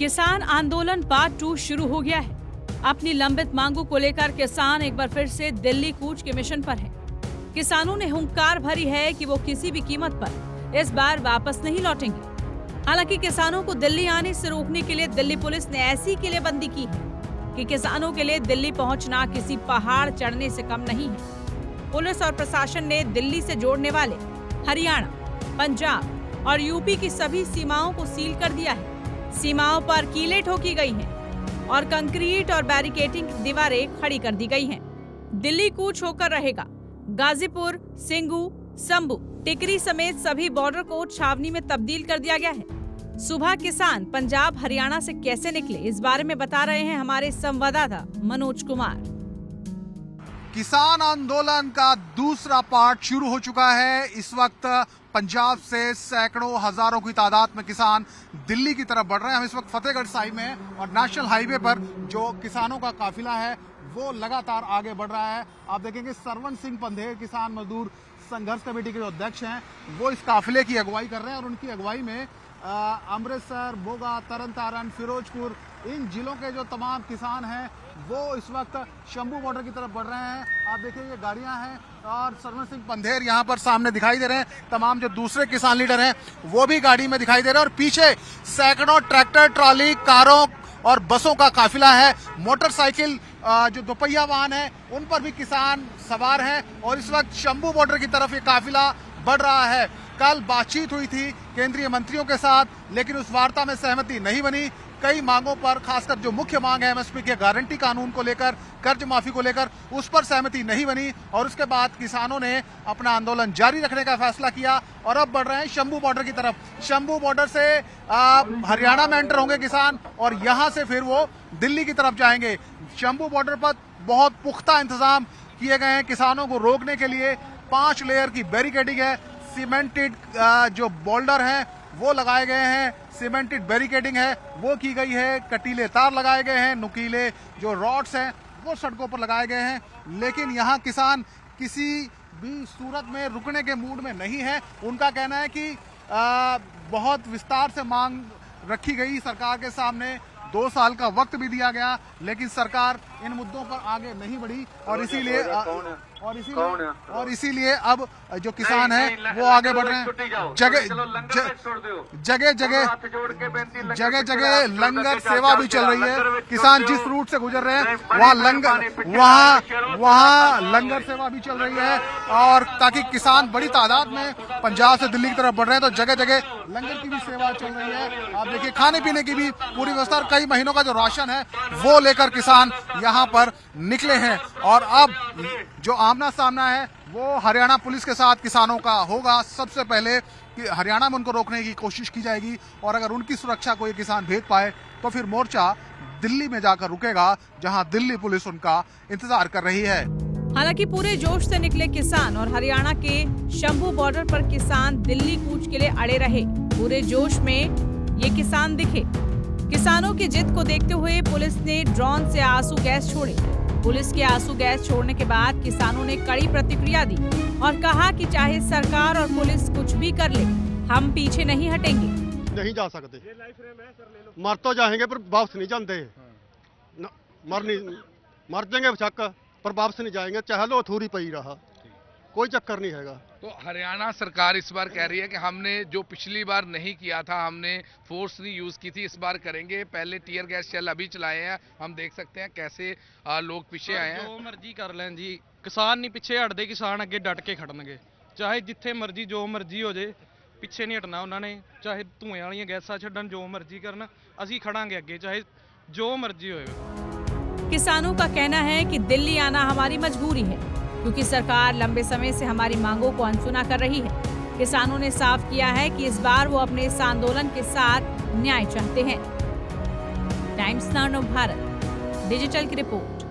किसान आंदोलन पार्ट 2 शुरू हो गया है। अपनी लंबित मांगों को लेकर किसान एक बार फिर से दिल्ली कूच के मिशन पर है। किसानों ने हुंकार भरी है कि वो किसी भी कीमत पर इस बार वापस नहीं लौटेंगे। हालांकि किसानों को दिल्ली आने से रोकने के लिए दिल्ली पुलिस ने ऐसी किलेबंदी की है कि किसानों के लिए दिल्ली पहुंचना किसी पहाड़ चढ़ने से कम नहीं है। पुलिस और प्रशासन ने दिल्ली से जोड़ने वाले हरियाणा, पंजाब और यूपी की सभी सीमाओं को सील कर दिया है। सीमाओं पर कीलें ठोकी गई हैं और कंक्रीट और बैरिकेडिंग दीवारें खड़ी कर दी गई हैं। दिल्ली कूच होकर रहेगा। गाजीपुर, सिंगू, संभू, टिकरी समेत सभी बॉर्डर को छावनी में तब्दील कर दिया गया है। सुबह किसान पंजाब हरियाणा से कैसे निकले, इस बारे में बता रहे हैं हमारे संवाददाता मनोज कुमार। किसान आंदोलन का दूसरा पार्ट शुरू हो चुका है। इस वक्त पंजाब से सैकड़ों हजारों की तादाद में किसान दिल्ली की तरफ बढ़ रहे हैं। हम इस वक्त फतेहगढ़ साहिब में हैं और नेशनल हाईवे पर जो किसानों का काफिला है वो लगातार आगे बढ़ रहा है। आप देखेंगे सरवन सिंह पंधेर किसान मजदूर संघर्ष कमेटी के जो अध्यक्ष हैं वो इस काफिले की अगुवाई कर रहे हैं और उनकी अगुवाई में अमृतसर, मोगा, तरन तारण, फिरोजपुर, इन जिलों के जो तमाम किसान हैं वो इस वक्त शंभू बॉर्डर की तरफ बढ़ रहे हैं। आप देखिए ये गाड़ियां हैं और सरवन सिंह पंधेर यहाँ पर सामने दिखाई दे रहे हैं। तमाम जो दूसरे किसान लीडर हैं वो भी गाड़ी में दिखाई दे रहे हैं और पीछे सैकड़ों ट्रैक्टर, ट्रॉली, कारों और बसों का काफिला है। मोटरसाइकिल जो दोपहिया वाहन है उन पर भी किसान सवार हैं और इस वक्त शंभू बॉर्डर की तरफ ये काफिला बढ़ रहा है। कल बातचीत हुई थी केंद्रीय मंत्रियों के साथ, लेकिन उस वार्ता में सहमति नहीं बनी। कई मांगों पर, खासकर जो मुख्य मांग है एमएसपी के गारंटी कानून को लेकर, कर्ज माफी को लेकर, उस पर सहमति नहीं बनी और उसके बाद किसानों ने अपना आंदोलन जारी रखने का फैसला किया और अब बढ़ रहे हैं शंभू बॉर्डर की तरफ। शंभू बॉर्डर से हरियाणा में एंटर होंगे किसान और यहां से फिर वो दिल्ली की तरफ जाएंगे। शंभू बॉर्डर पर बहुत पुख्ता इंतजाम किए गए हैं किसानों को रोकने के लिए। 5 लेयर की बैरिकेडिंग है, सीमेंटेड जो बोल्डर हैं वो लगाए गए हैं, सीमेंटेड बैरिकेडिंग है वो की गई है, कटीले तार लगाए गए हैं, नुकीले जो रॉड्स हैं वो सड़कों पर लगाए गए हैं। लेकिन यहाँ किसान किसी भी सूरत में रुकने के मूड में नहीं है। उनका कहना है कि बहुत विस्तार से मांग रखी गई सरकार के सामने, 2 साल का वक्त भी दिया गया, लेकिन सरकार इन मुद्दों पर आगे नहीं बढ़ी और इसीलिए अब जो किसान हैं वो आगे बढ़ रहे हैं। जगह जगह लंगर सेवा भी चल रही है। किसान जिस रूट से गुजर रहे हैं वहाँ लंगर सेवा भी चल रही है और ताकि किसान बड़ी तादाद में पंजाब से दिल्ली की तरफ बढ़ रहे हैं तो जगह जगह लंगर की भी सेवा चल रही है। आप देखिए खाने पीने की भी पूरी व्यवस्था और कई महीनों का जो राशन है वो लेकर किसान यहाँ पर निकले हैं और अब जो आमना सामना है वो हरियाणा पुलिस के साथ किसानों का होगा। सबसे पहले कि हरियाणा में उनको रोकने की कोशिश की जाएगी और अगर उनकी सुरक्षा को ये किसान भेद पाए तो फिर मोर्चा दिल्ली में जाकर रुकेगा जहां दिल्ली पुलिस उनका इंतजार कर रही है। हालांकि पूरे जोश से निकले किसान और हरियाणा के शंभू बॉर्डर पर किसान दिल्ली कूच के लिए अड़े रहे। पूरे जोश में ये किसान दिखे। किसानों की जिद को देखते हुए पुलिस ने ड्रोन से आंसू गैस छोड़े। पुलिस के आंसू गैस छोड़ने के बाद किसानों ने कड़ी प्रतिक्रिया दी और कहा कि चाहे सरकार और पुलिस कुछ भी कर ले, हम पीछे नहीं हटेंगे। नहीं जा सकते, मर तो जाएंगे पर वापस नहीं जाते। मर जाएंगे बेशक पर वापस नहीं जाएंगे, चाहे लो थोड़ी पई रहा, कोई चक्कर नहीं हैगा। तो हरियाणा सरकार इस बार कह रही है कि हमने जो पिछली बार नहीं किया था, हमने फोर्स नहीं यूज की थी, इस बार करेंगे। पहले टीयर गैस शेल अभी चलाए हैं, हम देख सकते हैं कैसे लोग पीछे आए हैं। जो मर्जी कर लें जी, किसान नहीं पिछे हटते, किसान अगे डट के खड़नगे, चाहे जिथे मर्जी जो मर्जी हो जाए, पिछे नहीं हटना उन्होंने। चाहे धुएं वाली गैसा छड्डन, जो मर्जी करना, असी खड़ांगे अगे, चाहे जो मर्जी होए। किसानों का कहना है कि दिल्ली आना हमारी मजबूरी है क्योंकि सरकार लंबे समय से हमारी मांगों को अनसुना कर रही है। किसानों ने साफ किया है कि इस बार वो अपने इस आंदोलन के साथ न्याय चाहते हैं। टाइम्स नाउ भारत डिजिटल की रिपोर्ट।